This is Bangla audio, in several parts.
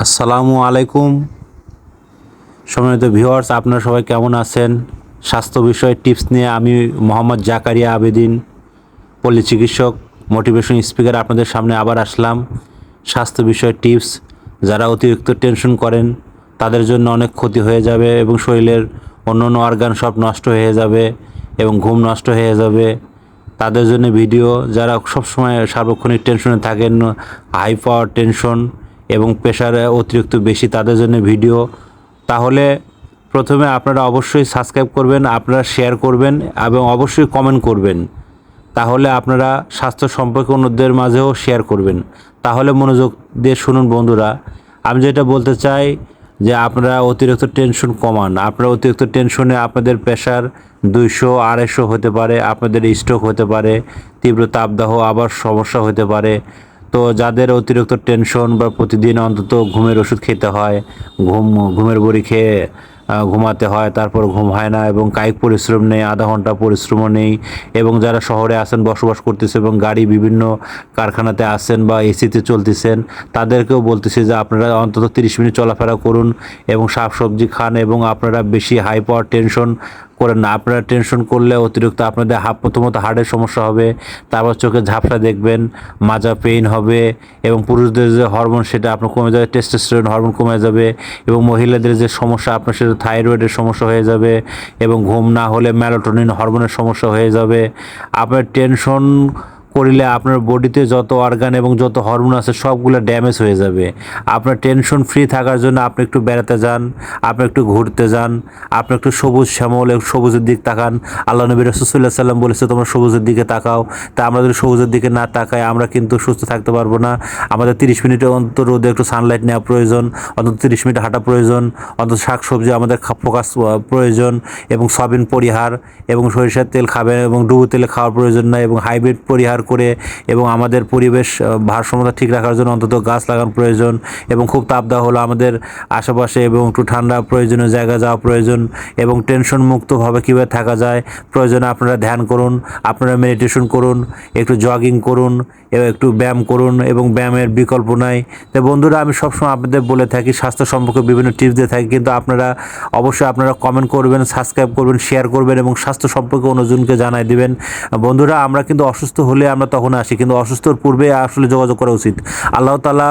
আসসালামু আলাইকুম সম্মানিত ভিউয়ার্স, আপনারা সবাই কেমন আছেন? স্বাস্থ্য বিষয়ে টিপস নিয়ে আমি মোহাম্মদ জাকারিয়া আবেদিন, পল্লী চিকিৎসক, মোটিভেশন স্পিকার আপনাদের সামনে আবার আসলাম। স্বাস্থ্য বিষয়ে টিপস, যারা অতিরিক্ত টেনশন করেন তাদের জন্য অনেক ক্ষতি হয়ে যাবে এবং শরীরের অন্য অন্য অর্গান সব নষ্ট হয়ে যাবে এবং ঘুম নষ্ট হয়ে যাবে। তাদের জন্য ভিডিও, যারা সবসময় সার্বক্ষণিক টেনশনে থাকেন, হাই পাওয়ার টেনশন এবং প্রেশার অতিরিক্ত বেশি, তাদের জন্য ভিডিও। তাহলে প্রথমে আপনারা অবশ্যই সাবস্ক্রাইব করবেন, আপনারা শেয়ার করবেন এবং অবশ্যই কমেন্ট করবেন। তাহলে আপনারা স্বাস্থ্য সম্পর্কে অন্যদের মাঝেও শেয়ার করবেন। তাহলে মনোযোগ দিয়ে শুনুন বন্ধুরা, আমি যেটা বলতে চাই যে আপনারা অতিরিক্ত টেনশন কমান। আপনারা অতিরিক্ত টেনশনে আপনাদের প্রেশার 200-250 হতে পারে, আপনাদের স্ট্রোক হতে পারে, তীব্র তাপদাহ আবার সমস্যা হতে পারে। তো যাদের অতিরিক্ত টেনশন বা প্রতিদিন অন্তত ঘুমের ওষুধ খেতে হয়, ঘুমের বড়ি খেয়ে ঘুমাতে হয়, তারপর ঘুম হয় না এবং কায়িক পরিশ্রম নেই, আধা ঘন্টা পরিশ্রমও নেই, এবং যারা শহরে আছেন, বসবাস করতেছে এবং গাড়ি বিভিন্ন কারখানাতে আছেন বা এসিতে চলতেছেন, তাদেরকেও বলতেছি যে আপনারা অন্তত 30 মিনিট চলাফেরা করুন এবং শাকসবজি খান এবং আপনারা বেশি হাই পাওয়ার টেনশন করেন না। আপনারা টেনশন করলে অতিরিক্ত আপনাদের প্রথমত হার্টের সমস্যা হবে, তারপর চোখে ঝাপসা দেখবেন, মাজা পেইন হবে এবং পুরুষদের যে হরমোন সেটা আপনার কমে যাবে, টেস্টোস্টেরন হরমোন কমে যাবে, এবং মহিলাদের যে সমস্যা আপনার সেটা থাইরয়েডের সমস্যা হয়ে যাবে, এবং ঘুম না হলে মেলাটোনিন হরমোনের সমস্যা হয়ে যাবে। আপনার টেনশন করলে আপনার বডিতে যত অর্গান এবং যত হরমোন আছে সবগুলো ড্যামেজ হয়ে যাবে। আপনার টেনশন ফ্রি থাকার জন্য আপনি একটু বেড়াতে যান, আপনি একটু ঘুরতে যান, আপনি একটু সবুজ শ্যামল সবুজের দিক তাকান। আল্লাহ নবী রাসূলুল্লাহ সাল্লাল্লাহু আলাইহি ওয়াসাল্লাম বলেছে তোমরা সবুজের দিকে তাকাও। তা আমরা যদি সবুজের দিকে না তাকাই আমরা কিন্তু সুস্থ থাকতে পারবো না। আমাদের 30 মিনিটের অন্তর রোদে একটু সানলাইট নেওয়া প্রয়োজন, অন্তত 30 মিনিট হাঁটা প্রয়োজন, অন্তত শাকসবজি আমাদের ফোকাস প্রয়োজন, এবং সয়াবিন পরিহার এবং সরিষার তেল খাবেন এবং ডুবো তেলে খাওয়ার প্রয়োজন নয়, এবং হাইব্রিড পরিহার করে এবং আমাদের পরিবেশ ভারসাম্যতা ঠিক রাখার জন্য অন্তত গাছ লাগানো প্রয়োজন, এবং খুব তাপদাহ হলো আমাদের আশেপাশে এবং একটু ঠান্ডা প্রয়োজনীয় জায়গা যাওয়া প্রয়োজন, এবং টেনশন মুক্তভাবে কীভাবে থাকা যায় প্রয়োজনে আপনারা ধ্যান করুন, আপনারা মেডিটেশন করুন, একটু জগিং করুন এবং একটু ব্যায়াম করুন, এবং ব্যায়ামের বিকল্প নাই। তো বন্ধুরা, আমি সবসময় আপনাদের বলে থাকি, স্বাস্থ্য সম্পর্কে বিভিন্ন টিপস দিয়ে থাকি, কিন্তু আপনারা অবশ্যই আপনারা কমেন্ট করবেন, সাবস্ক্রাইব করবেন, শেয়ার করবেন এবং স্বাস্থ্য সম্পর্কে অন্যজনকে জানাই দিবেন। বন্ধুরা, আমরা কিন্তু অসুস্থ হলে আমরা তখন আসি, কিন্তু অসুস্থর পূর্বে আসলে যোগাযোগ করা উচিত। আল্লাহ তাআলা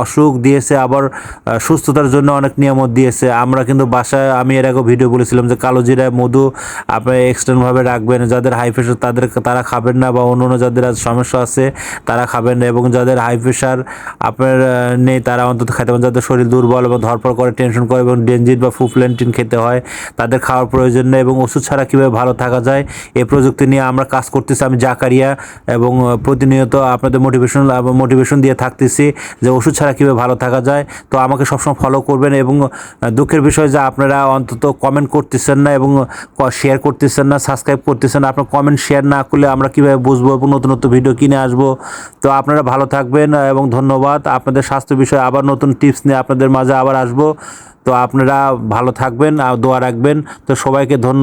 অসুখ দিয়েছে, আবার সুস্থতার জন্য অনেক নিয়ামত দিয়েছে। আমরা কিন্তু বাসায়, আমি এর আগেও ভিডিও বলেছিলাম যে কালো জিরা মধু আপনি এক্সটেন্ডভাবে রাখবেন, যাদের হাই প্রেশার তারা খাবেন না, বা অন্য অন্য যাদের সমস্যা আছে তারা খাবেন না, এবং যাদের হাই প্রেশার আপনার নেই তারা অন্তত খেতে পারেন। যাদের শরীর দুর্বল এবং ধরপড় করে, টেনশন করে এবং ডেনজিট বা ফুফলেন্টিন খেতে হয়, তাদের খাওয়ার প্রয়োজন নেই। এবং ওষুধ ছাড়া কীভাবে ভালো থাকা যায় এই প্রযুক্তি নিয়ে আমরা কাজ করতেছি, আমি জাকারিয়া, এবং প্রতিনিয়ত আপনাদের মোটিভেশন দিয়ে থাকতেছি যে ওষুধ ছাড়া কীভাবে ভালো থাকা যায়। তো আমাকে সবসময় ফলো করবেন, এবং দুঃখের বিষয় যে আপনারা অন্তত কমেন্ট করতেছেন না এবং শেয়ার করতেছেন না, সাবস্ক্রাইব করতেছেন না। আপনার কমেন্ট শেয়ার না করলে আমরা কীভাবে বুঝবো এবং নতুন নতুন ভিডিও কিনে আসবো। তো আপনারা ভালো থাকবেন এবং ধন্যবাদ। আপনাদের স্বাস্থ্য বিষয়ে আবার নতুন টিপস নিয়ে আপনাদের মাঝে আবার আসবো। তো আপনারা ভালো থাকবেন আর দোয়া রাখবেন। তো সবাইকে ধন্যবাদ।